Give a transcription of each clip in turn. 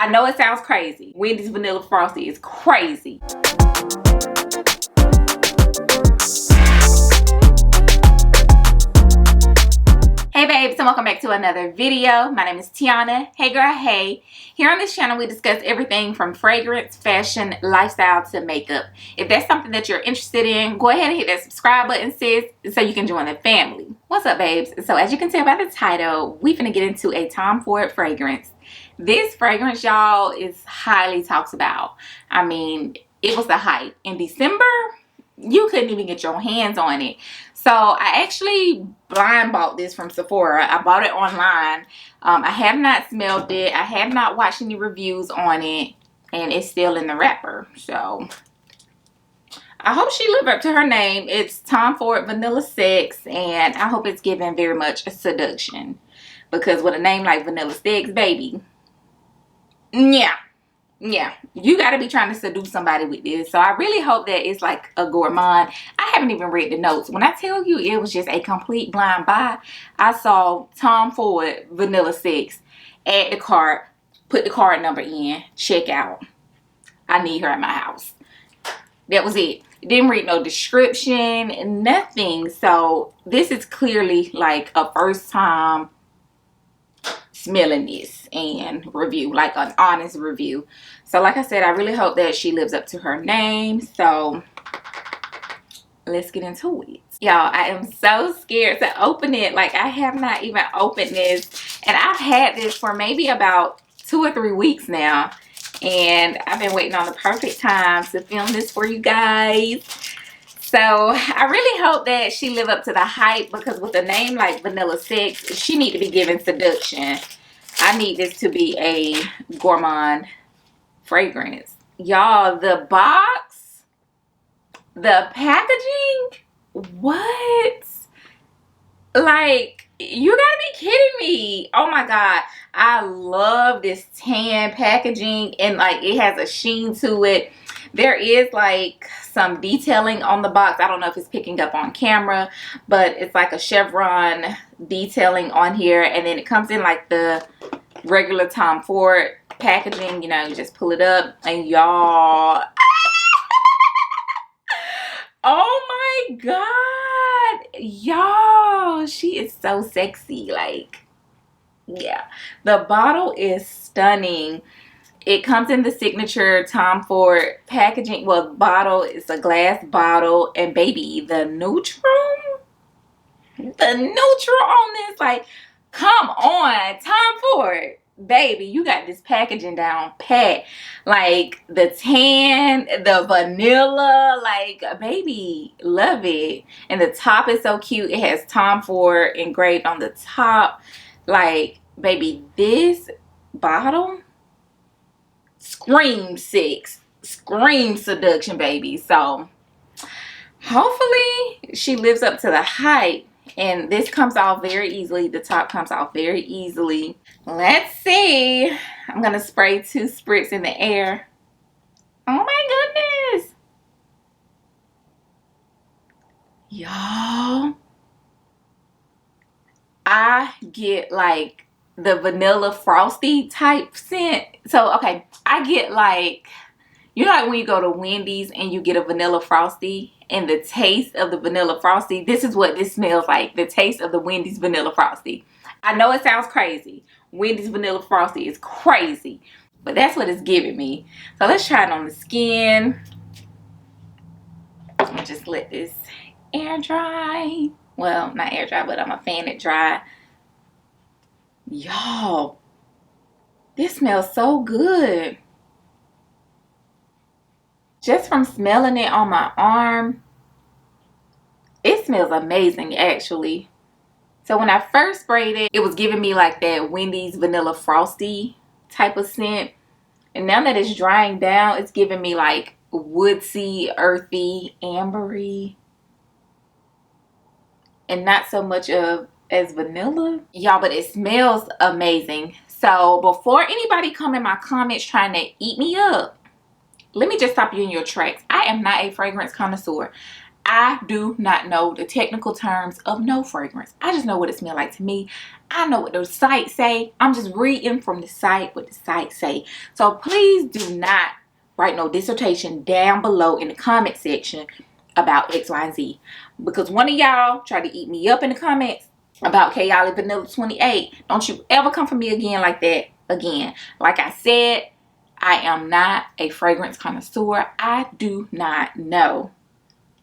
I know it sounds crazy. Wendy's Vanilla Frosty is crazy. Hey babes, and welcome back to another video. My name is Tiana. Hey girl, hey. Here on this channel we discuss everything from fragrance, fashion, lifestyle to makeup. If that's something that you're interested in, go ahead and hit that subscribe button, sis, so you can join the family. What's up babes? So as you can tell by the title, we're gonna get into a Tom Ford fragrance. This fragrance, y'all, is highly talked about. I mean, it was the hype. In December, you couldn't even get your hands on it. So I actually blind bought this from Sephora. I bought it online. I have not smelled it. I have not watched any reviews on it. And it's still in the wrapper. So I hope she lived up to her name. It's Tom Ford Vanilla Sex. And I hope it's given very much a seduction. Because with a name like Vanilla Sex, baby. Yeah, you got to be trying to seduce somebody with this. So I really hope that it's like a gourmand. I haven't even read the notes. When I tell you it was just a complete blind buy, I saw Tom Ford Vanilla Sex, add the cart, put the card number in, check out. I need her at my house. That was it. Didn't read no description, nothing. So this is clearly like a first time smelling this and review, like an honest review. So like I said, I really hope that she lives up to her name. So let's get into it. Y'all, I am so scared to open it. Like, I have not even opened this, and I've had this for maybe about 2 or 3 weeks now, and I've been waiting on the perfect time to film this for you guys. So I really hope that she live up to the hype, because with a name like Vanilla Sex, she need to be given seduction. I need this to be a gourmand fragrance. Y'all, the box, the packaging, what? Like, you gotta be kidding me. Oh my god, I love this tan packaging, and like it has a sheen to it. There is like some detailing on the box. I don't know if it's picking up on camera, but it's like a chevron detailing on here. And then it comes in like the regular Tom Ford packaging. You know, you just pull it up and y'all. Oh my god. Y'all, she is so sexy. Like, yeah. The bottle is stunning. It comes in the signature Tom Ford packaging. Well, bottle is a glass bottle. And baby, the neutral on this, like, come on, Tom Ford. Baby, you got this packaging down pat. Like, the tan, the vanilla, like, baby, love it. And the top is so cute. It has Tom Ford engraved on the top. Like, baby, this bottle scream sex, scream seduction, baby. So hopefully she lives up to the hype, and this comes off very easily. The top comes off very easily. Let's see. I'm gonna spray 2 spritz in the air. Oh my goodness, y'all, I get like the vanilla frosty type scent. So okay, I get like, you know, like when you go to Wendy's and you get a vanilla frosty, and the taste of the vanilla frosty, this is what this smells like. The taste of the Wendy's vanilla frosty. I know it sounds crazy. Wendy's vanilla frosty is crazy, but that's what it's giving me. So let's try it on the skin. I'm gonna just let this air dry. Well, not air dry, but I'm gonna fan it dry. Y'all, this smells so good. Just from smelling it on my arm, it smells amazing actually. So when I first sprayed it, it was giving me like that Wendy's vanilla frosty type of scent. And now that it's drying down, it's giving me like woodsy, earthy, ambery. And not so much of as vanilla. Y'all, but it smells amazing. So before anybody come in my comments trying to eat me up, let me just stop you in your tracks. I am not a fragrance connoisseur. I do not know the technical terms of no fragrance. I just know what it smells like to me. I know what the site say. I'm just reading from the site what the site say. So please do not write no dissertation down below in the comment section about X, Y, and Z. Because one of y'all tried to eat me up in the comments about Kayali Vanilla 28. Don't you ever come for me again like that again. Like I said, I am not a fragrance connoisseur. I do not know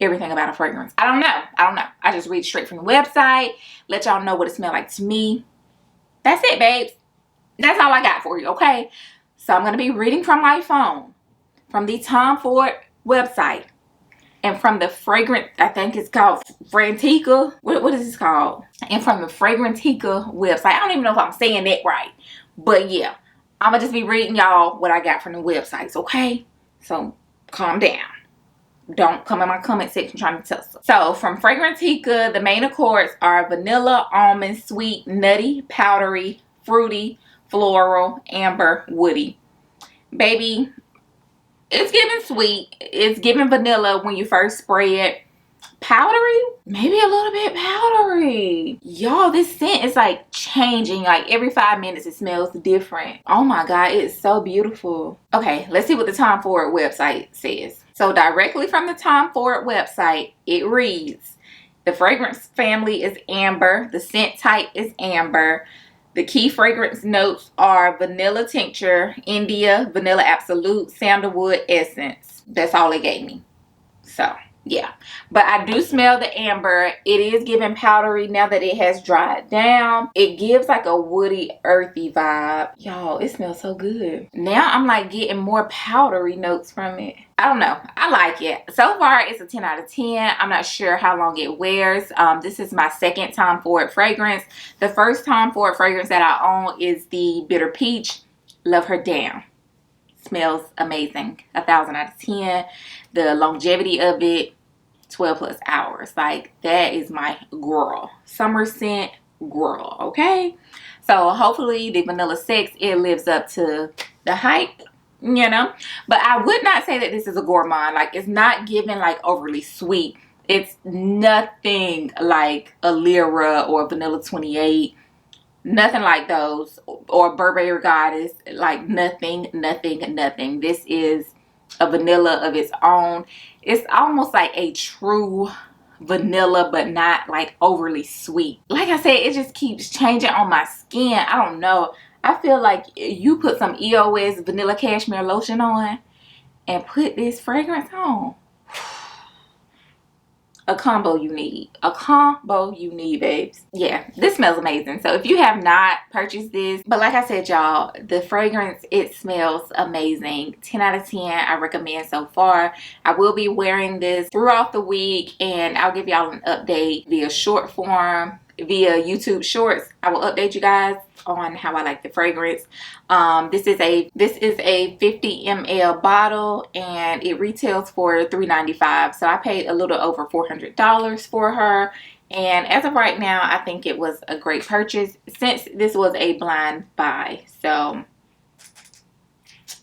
everything about a fragrance. I don't know. I just read straight from the website. Let y'all know what it smells like to me. That's it, babes. That's all I got for you, okay? So I'm going to be reading from my phone, from the Tom Ford website, and from the fragrance, I think it's called Frantica. What is this called? And from the Fragrantica website. I don't even know if I'm saying that right. But yeah, I'm going to just be reading y'all what I got from the websites, okay? So calm down. Don't come in my comment section trying to tell us. So from Fragrantica, the main accords are vanilla, almond, sweet, nutty, powdery, fruity, floral, amber, woody. Baby, it's giving sweet. It's giving vanilla when you first spray it. Powdery, maybe a little bit powdery. Y'all, this scent is like changing. Like every 5 minutes it smells different. Oh my God, it's so beautiful. Okay, let's see what the Tom Ford website says. So directly from the Tom Ford website, it reads, the fragrance family is amber. The scent type is amber. The key fragrance notes are vanilla tincture, India, vanilla absolute, sandalwood essence. That's all it gave me. So yeah, but I do smell the amber. It is giving powdery now that it has dried down. It gives like a woody, earthy vibe. Y'all, it smells so good. Now I'm like getting more powdery notes from it. I don't know. I like it. So far, it's a 10 out of 10. I'm not sure how long it wears. This is my second Tom Ford fragrance. The first Tom Ford fragrance that I own is the Bitter Peach. Love her down. Smells amazing. 1,000 out of 10. The longevity of it, 12 plus hours. Like, that is my girl. Summer scent girl, okay? So hopefully the Vanilla Sex, it lives up to the hype, you know? But I would not say that this is a gourmand. Like, it's not giving like overly sweet. It's nothing like a Lyra or Vanilla 28. Nothing like those, or Burberry Goddess. Like nothing. This is a vanilla of its own. It's almost like a true vanilla, but not like overly sweet. Like I said, it just keeps changing on my skin. I don't know. I feel like you put some EOS vanilla cashmere lotion on and put this fragrance on. A combo you need. A combo you need, babes. Yeah, this smells amazing. So if you have not purchased this, but like I said, y'all, the fragrance, it smells amazing. 10 out of 10, I recommend so far. I will be wearing this throughout the week, and I'll give y'all an update via short form, via YouTube Shorts. I will update you guys on how I like the fragrance. This is a 50 ml bottle, and it retails for $3.95. So I paid a little over $400 for her, and as of right now, I think it was a great purchase since this was a blind buy. So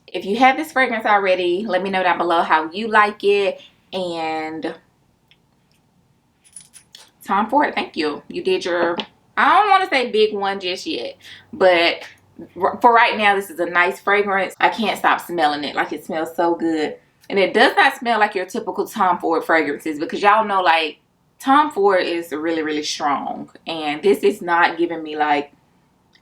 if you have this fragrance already, let me know down below how you like it. And Tom Ford, thank you. You did your, I don't want to say big one just yet, but for right now, this is a nice fragrance. I can't stop smelling it. Like, it smells so good. And it does not smell like your typical Tom Ford fragrances, because y'all know, like, Tom Ford is really, really strong. And this is not giving me like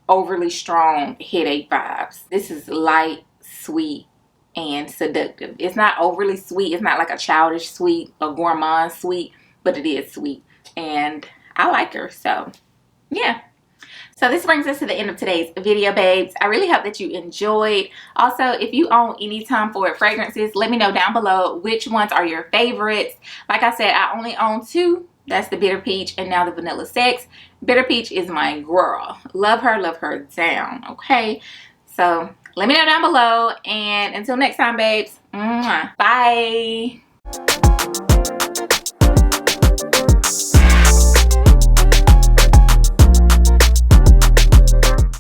overly strong headache vibes. This is light, sweet, and seductive. It's not overly sweet. It's not like a childish sweet, a gourmand sweet, but it is sweet. And I like her. So yeah. So this brings us to the end of today's video, babes. I really hope that you enjoyed. Also, if you own any Tom Ford fragrances, let me know down below which ones are your favorites. Like I said, I only own 2. That's the Bitter Peach and now the Vanilla Sex. Bitter Peach is my girl. Love her down, okay? So let me know down below. And until next time, babes, bye.